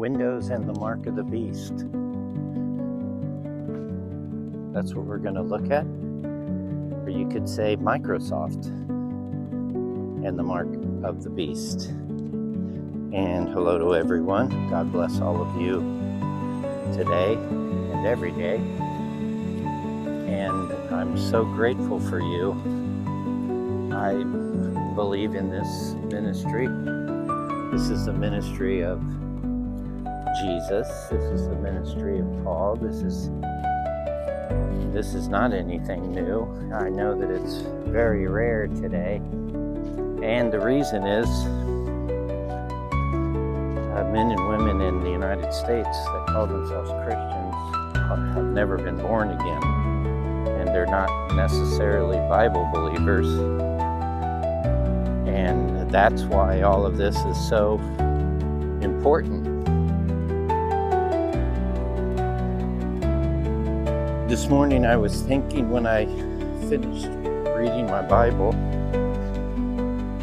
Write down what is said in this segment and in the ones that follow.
Windows and the Mark of the Beast. That's what we're going to look at. Or you could say Microsoft and the Mark of the Beast. And hello to everyone. God bless all of you today and every day. And I'm so grateful for you. I believe in this ministry. This is the ministry of Jesus. This is the ministry of Paul. This is not anything new. I know that it's very rare today. And the reason is men and women in the United States that call themselves Christians have never been born again. And they're not necessarily Bible believers. And that's why all of this is so important. This morning I was thinking when I finished reading my Bible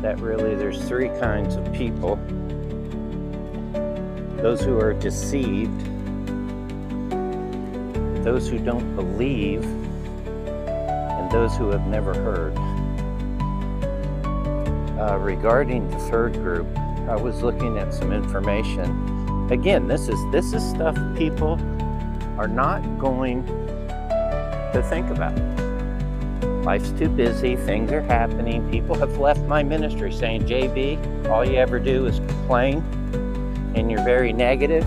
that really there's three kinds of people. Those who are deceived, those who don't believe, and those who have never heard. Regarding the third group, I was looking at some information. Again, this is stuff people are not going to think about. Life's too busy, things are happening. People have left my ministry saying, JB, all you ever do is complain and you're very negative.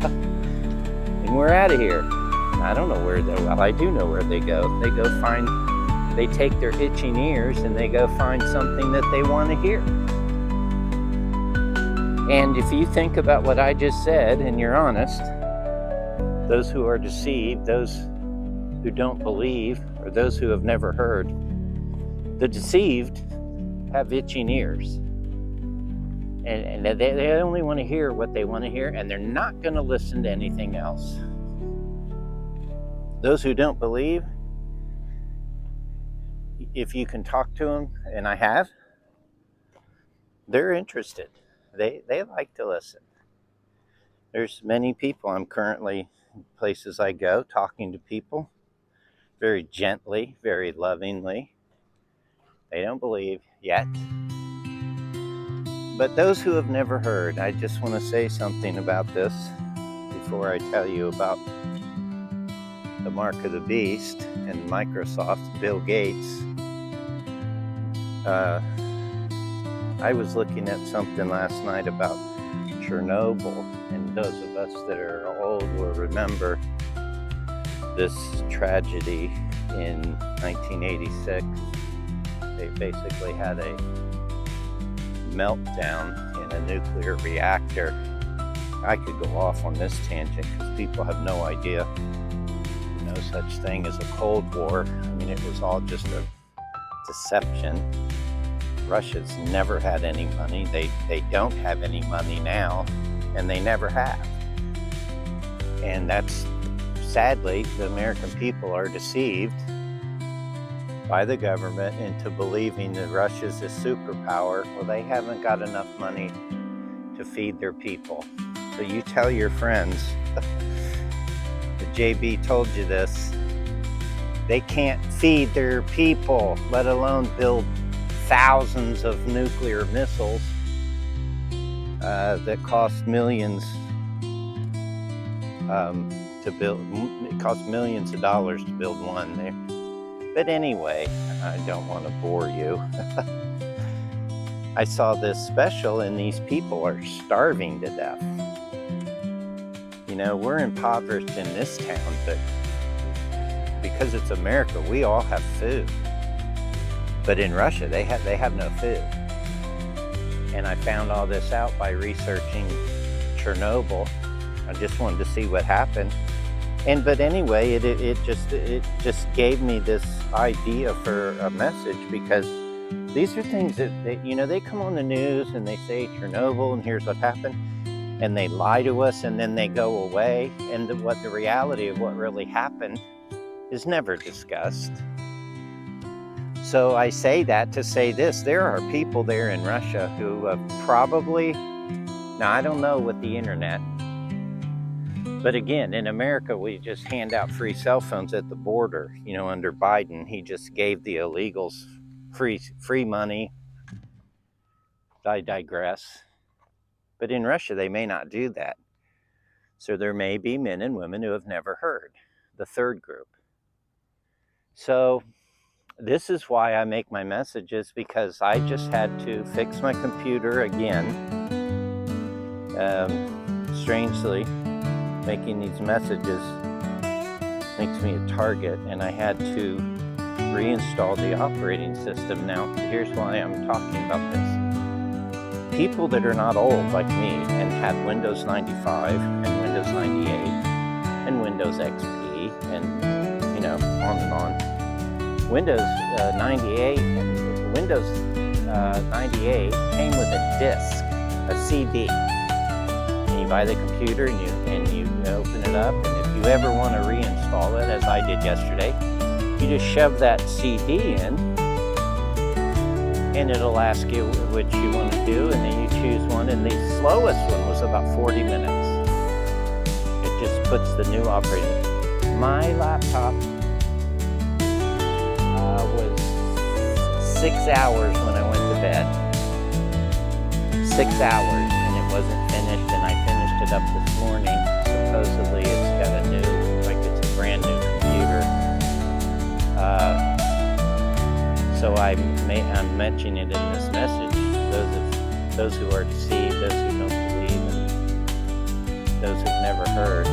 And we're out of here. I don't know where well, I do know where they go. They take their itching ears and they go find something that they want to hear. And if you think about what I just said and you're honest, those who are deceived, those who don't believe, or those who have never heard, the deceived have itching ears. And they only want to hear what they want to hear, and they're not going to listen to anything else. Those who don't believe, if you can talk to them, and I have, they're interested. They like to listen. There's many people, I'm currently in places I go talking to people very gently, very lovingly. They don't believe yet. But those who have never heard, I just want to say something about this before I tell you about the Mark of the Beast and Microsoft, Bill Gates. I was looking at something last night about Chernobyl, and those of us that are old will remember this tragedy in 1986. They basically had a meltdown in a nuclear reactor. I could go off on this tangent because people have no idea. No such thing as a Cold War. I mean, it was all just a deception. Russia's never had any money. They don't have any money now, and they never have. And that's, sadly, the American people are deceived by the government into believing that Russia's a superpower. Well, they haven't got enough money to feed their people. So you tell your friends, the JB told you this, they can't feed their people, let alone build thousands of nuclear missiles that cost millions to build. It costs millions of dollars to build one there. But anyway, I don't want to bore you. I saw this special and these people are starving to death. You know, we're impoverished in this town, but because it's America, we all have food. But in Russia, they have no food. And I found all this out by researching Chernobyl. I just wanted to see what happened. But anyway, it just gave me this idea for a message, because these are things that they come on the news and they say Chernobyl and here's what happened, and they lie to us and then they go away, and the reality of what really happened is never discussed. So I say that to say this: there are people there in Russia who probably, now I don't know with the internet, But again, in America, we just hand out free cell phones at the border. Under Biden, he just gave the illegals free money. I digress. But in Russia, they may not do that. So there may be men and women who have never heard, the third group. So this is why I make my messages, because I just had to fix my computer again. Strangely, making these messages makes me a target, and I had to reinstall the operating system. Now, here's why I'm talking about this. People that are not old like me and had Windows 95 and Windows 98 and Windows XP and on and on. Windows 98 and Windows 98 came with a disc, a CD. And you buy the computer and you open it up, and if you ever want to reinstall it, as I did yesterday, you just shove that CD in, and it'll ask you which you want to do, and then you choose one, and the slowest one was about 40 minutes. It just puts the new operating. My laptop was 6 hours when I went to bed. 6 hours, and it wasn't finished, and I finished it up this morning. Supposedly it's got it's a brand new computer. So I'm mentioning it in this message. Those who are deceived, those who don't believe, and those who've never heard.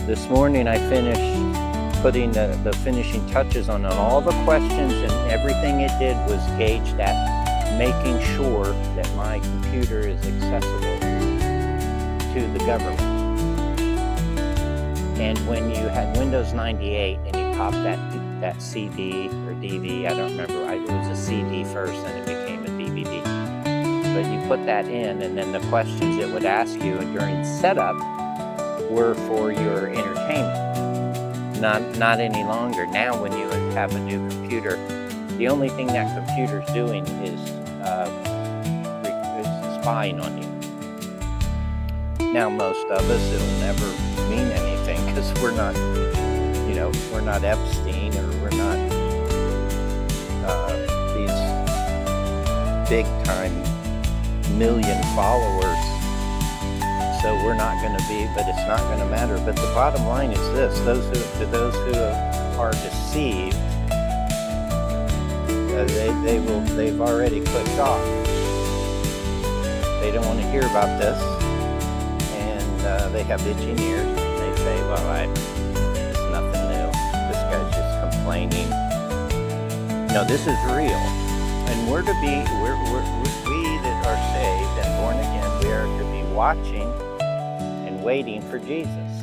This morning I finished putting the finishing touches on all the questions, and everything it did was gauged at making sure that my computer is accessible to the government. And when you had Windows 98 and you popped that CD or DVD, I don't remember, it was a CD first, and it became a DVD. But you put that in, and then the questions it would ask you during setup were for your entertainment. Not any longer. Now when you have a new computer, the only thing that computer's doing is spying on you. Now most of us, it'll never mean anything, because we're not Epstein, or we're not these big time million followers. So we're not going to be, but it's not going to matter. But the bottom line is this: those who are deceived, they've already clicked off. They don't want to hear about this, and they have itching ears. And they say, "Well, it's nothing new. This guy's just complaining." No, this is real, and we that are saved and born again, we are to be watching and waiting for Jesus.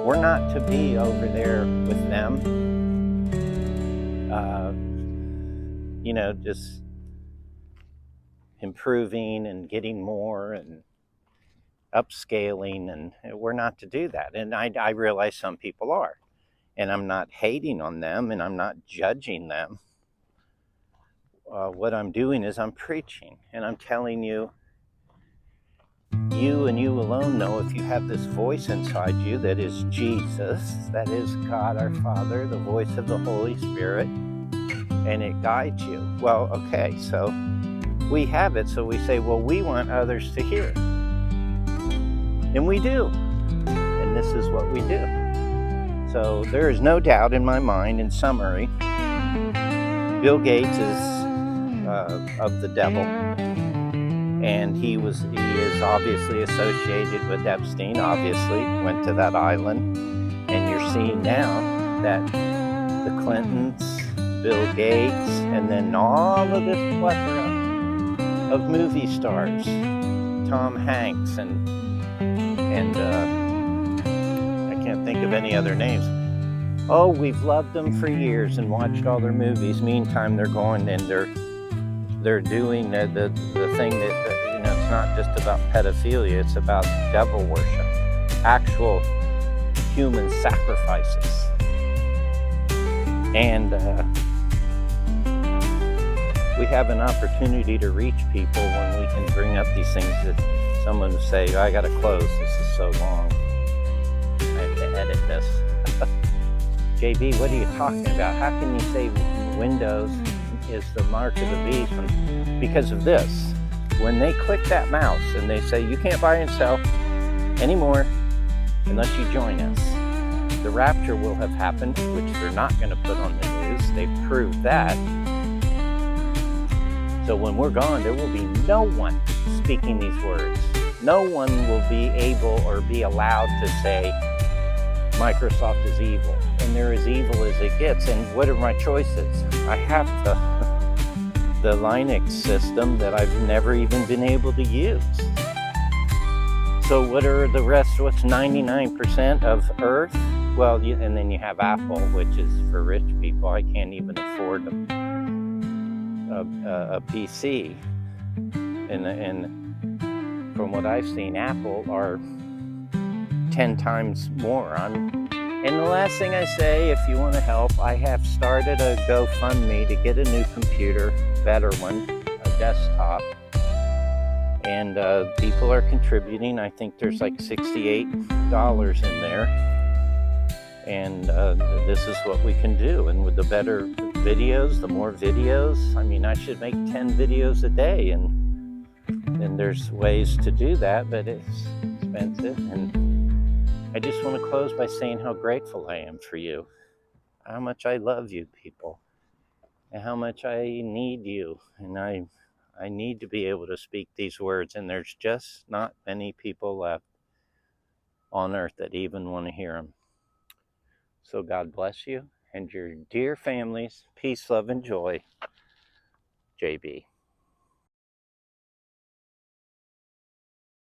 We're not to be over there with them, just improving and getting more and upscaling, and we're not to do that. And I realize some people are, and I'm not hating on them, and I'm not judging them. What I'm doing is I'm preaching, and I'm telling you, you and you alone know if you have this voice inside you that is Jesus, that is God our Father, the voice of the Holy Spirit, and it guides you. Well, okay, so we have it, so we say, well, we want others to hear it. And we do. And this is what we do. So there is no doubt in my mind, in summary, Bill Gates is of the devil. And he is obviously associated with Epstein, obviously, went to that island. And you're seeing now that the Clintons, Bill Gates, and then all of this plethora of movie stars, Tom Hanks, and I can't think of any other names. Oh, we've loved them for years and watched all their movies. Meantime, they're going and they're doing the thing that, it's not just about pedophilia, it's about devil worship, actual human sacrifices. And we have an opportunity to reach people when we can bring up these things that Someone would say, I gotta close, this is so long. I have to edit this. JB, what are you talking about? How can you say Windows is the mark of the beast? Because of this. When they click that mouse and they say, you can't buy and sell anymore unless you join us, the rapture will have happened, which they're not going to put on the news. They've proved that. So when we're gone, there will be no one speaking these words. No one will be able or be allowed to say Microsoft is evil, and they're as evil as it gets. And what are my choices? I have the Linux system that I've never even been able to use. So what are the rest? What's 99% of Earth? Well, and then you have Apple, which is for rich people. I can't even afford a PC. And from what I've seen, Apple are 10 times more. And the last thing I say, if you want to help, I have started a GoFundMe to get a new computer, better one, a desktop. And people are contributing. I think there's like $68 in there. And this is what we can do. And with the better videos, the more videos, I mean, I should make 10 videos a day. And there's ways to do that, but it's expensive. And I just want to close by saying how grateful I am for you, how much I love you people, and how much I need you. And I need to be able to speak these words, and there's just not many people left on earth that even want to hear them. So God bless you and your dear families. Peace, love, and joy. JB.